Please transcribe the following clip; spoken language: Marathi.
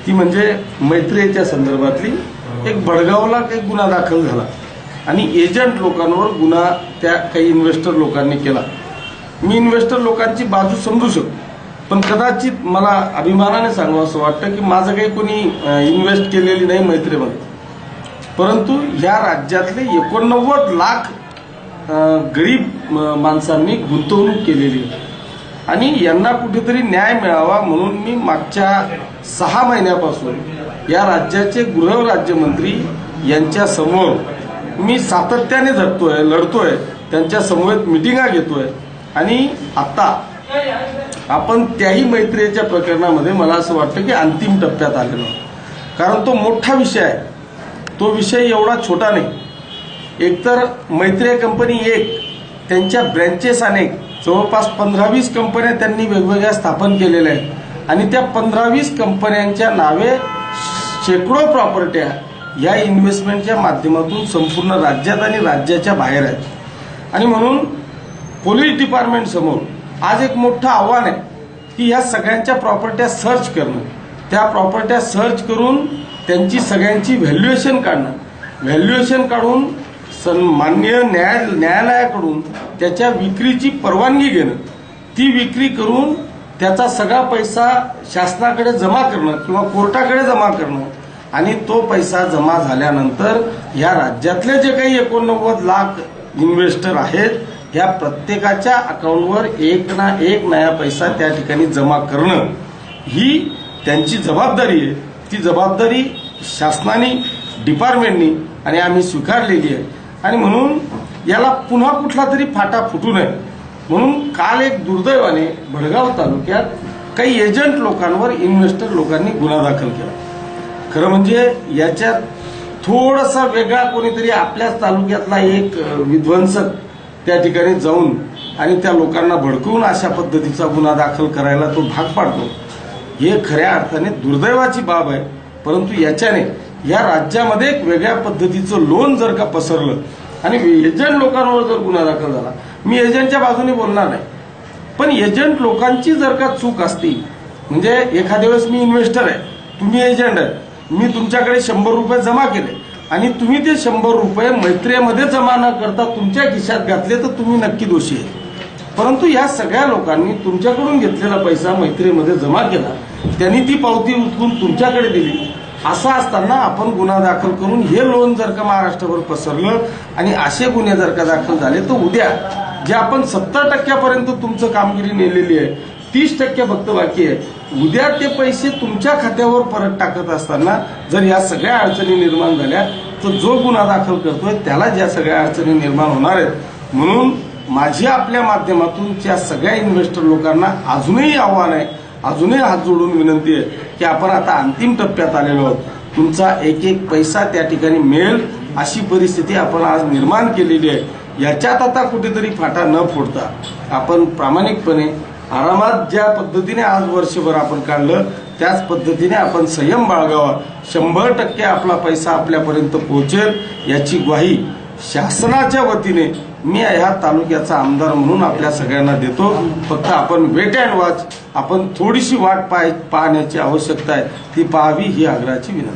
ती म्हणजे मैत्रीच्या संदर्भातली एक भडगावला एक गुन्हा दाखल झाला आणि एजंट लोकांवर गुन्हा त्या काही इन्व्हेस्टर लोकांनी केला। मी इन्व्हेस्टर लोकांची बाजू समजू शकतो, पण कदाचित मला अभिमानाने सांगावं असं वाटतं की माझं काही कोणी इन्व्हेस्ट केलेली नाही मैत्रीमध्ये, परंतु या राज्यातले 89 लाख गरीब माणसांनी गुंतवणूक केलेली आणि यांना कुठेतरी न्याय मिळावा म्हणून मी मागच्या 6 महिन्यापासून या राज्याचे गृह राज्यमंत्री यांच्या समोर मी सातत्याने लढतोय, त्यांच्या समवेत मिटिंगा घेतोय आणि आता आपण त्याही मैत्रीच्या प्रकरणामध्ये मला असं वाटतं की अंतिम टप्प्यात आलेलो, कारण तो मोठा विषय आहे। तो विषय एवढा छोटा नाही। एकतर मैत्री कंपनी एक, त्यांच्या ब्रँचेस अनेक, जवळपास 15-20 कंपन्या त्यांनी वेगवेगळ्या स्थापन केलेल्या आहेत आणि त्या 15-20 कंपन्यांच्या नावे शेकडो प्रॉपर्ट्या या इन्व्हेस्टमेंटच्या माध्यमातून संपूर्ण राज्यात आणि राज्याच्या बाहेर आहेत। आणि म्हणून पोलीस डिपार्टमेंट समोर आज एक मोठं आव्हान आहे की या सगळ्यांच्या प्रॉपर्ट्या सर्च करणं, त्या प्रॉपर्ट्या सर्च करून त्यांची सगळ्यांची व्हॅल्युएशन काढणं, व्हॅल्युएशन काढून माननीय न्यायालयाकडून त्याच्या विक्रीची परवानगी घेणं, ती विक्री करून त्याचा सगळा पैसा शासनाकडे जमा करणं किंवा कोर्टाकडे जमा करणं आणि तो पैसा जमा झाल्यानंतर या राज्यातले जे काही 89 लाख इन्व्हेस्टर आहेत या प्रत्येकाच्या अकाउंटवर एक ना एक नया पैसा त्या ठिकाणी जमा करणं ही त्यांची जबाबदारी आहे। ती जबाबदारी शासनाने, डिपार्टमेंटनी आणि आम्ही स्वीकारलेली आहे आणि म्हणून याला पुन्हा कुठला तरी फाटा फुटू नये म्हणून काल एक दुर्दैवाने भडगाव तालुक्यात काही एजंट लोकांवर इन्व्हेस्टर लोकांनी गुन्हा दाखल केला। खरं म्हणजे याच्यात थोडासा वेगळा कोणीतरी आपल्याच तालुक्यातला एक विध्वंसक त्या ठिकाणी जाऊन आणि त्या लोकांना भडकवून अशा पद्धतीचा गुन्हा दाखल करायला तो भाग पाडतो, हे खऱ्या अर्थाने दुर्दैवाची बाब आहे। परंतु याच्याने या राज्यामध्ये एक वेगळ्या पद्धतीचं लोन जर का पसरलं आणि एजंट लोकांवर जर गुन्हा दाखल झाला, मी एजंटच्या बाजूने बोलणार नाही, पण एजंट लोकांची जर का चूक असती, म्हणजे एखाद्या वेळेस मी इन्व्हेस्टर आहे, तुम्ही एजंट आहे, मी तुमच्याकडे 100 रुपये जमा केले आणि तुम्ही ते 100 रुपये मैत्रीमध्ये जमा न करता तुमच्या खिशात घातले तर तुम्ही नक्की दोषी आहे। परंतु या सगळ्या लोकांनी तुमच्याकडून घेतलेला पैसा मैत्रीमध्ये जमा केला, त्यांनी ती पावती उचलून तुमच्याकडे दिली, असं असताना आपण गुन्हा दाखल करून हे लोन जर का महाराष्ट्रावर पसरलं आणि असे गुन्हे जर का दाखल झाले तर उद्या जे आपण 70% तुमचं कामगिरी नेलेली आहे, 30% फक्त बाकी आहे, उद्या ते पैसे तुमच्या खात्यावर परत टाकत असताना जर या सगळ्या अडचणी निर्माण झाल्या तर जो गुन्हा दाखल करतोय त्याला ज्या सगळ्या अडचणी निर्माण होणार आहेत। म्हणून माझी आपल्या माध्यमातून त्या सगळ्या इन्व्हेस्टर लोकांना अजूनही आव्हान आहे, अजूनही हात जोडून विनंती आहे की आपण आता अंतिम टप्प्यात आलेलो आहोत, तुमचा एक एक पैसा त्या ठिकाणी मिळेल अशी परिस्थिती आपण आज निर्माण केलेली आहे। याच्यात आता कुठेतरी फाटा न फोडता आपण प्रामाणिकपणे आरामात ज्या पद्धतीने आज वर्षभर आपण काढलं त्याच पद्धतीने आपण संयम बाळगावा, 100% आपला पैसा आपल्यापर्यंत पोहोचेल याची ग्वाही शासनाच्या वतीने मी ह्या तालुक्याचा आमदार म्हणून आपल्या सगळ्यांना देतो। फक्त आपण वेट अँड वॉच, आपण थोडीशी वाट पाहण्याची आवश्यकता आहे, ती पाहावी ही आग्रहाची विनंती।